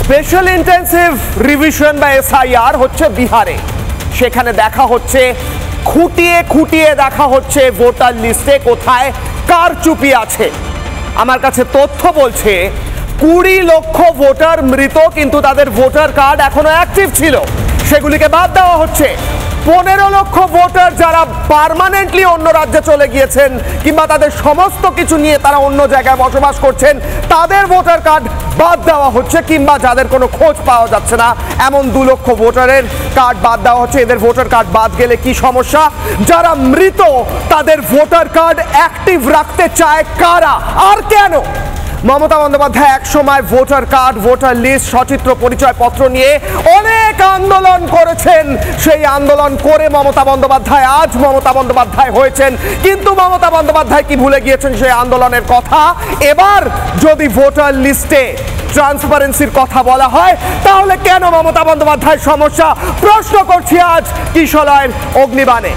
Special intensive revision বা SIR হচ্ছে বিহারে। সেখানে দেখা হচ্ছে খুঁটিয়ে খুঁটিয়ে দেখা হচ্ছে ভোটার লিস্টে কোথায় কারচুপি আছে। আমার কাছে তথ্য বলছে 20 লক্ষ ভোটার মৃত, কিন্তু তাদের ভোটার কার্ড এখনো অ্যাক্টিভ ছিল, সেগুলিকে বাদ দেওয়া হচ্ছে। 15 লক্ষ ভোটার যারা পার্মানেন্টলি অন্য রাজ্যে চলে গিয়েছেন কিংবা তাদের সমস্ত কিছু নিয়ে তারা অন্য জায়গায় বসবাস করছেন, তাদের ভোটার কার্ড বাদ দেওয়া হচ্ছে, কিংবা যাদের কোনো খোঁজ পাওয়া যাচ্ছে না এমন 2 লক্ষ ভোটারের কার্ড বাদ দেওয়া হচ্ছে। এদের ভোটার কার্ড বাদ গেলে কি সমস্যা? যারা মৃত তাদের ভোটার কার্ড অ্যাক্টিভ রাখতে চায় কারা আর কেন? মমতা বন্দ্যোপাধ্যায় এক সময় ভোটার কার্ড, ভোটার লিস্ট, সচিত্র পরিচয়পত্র নিয়ে অনেক আন্দোলন করেছেন। সেই আন্দোলন করে মমতা বন্দ্যোপাধ্যায় আজ মমতা বন্দ্যোপাধ্যায় হয়েছেন, কিন্তু মমতা বন্দ্যোপাধ্যায় কি ভুলে গিয়েছেন সেই আন্দোলনের কথা? এবার যদি ভোটার লিস্টে ট্রান্সপারেন্সির কথা বলা হয় তাহলে কেন মমতা বন্দ্যোপাধ্যায়ের সমস্যা? প্রশ্ন করছি আজ কিশলয়ের অগ্নিবাণে।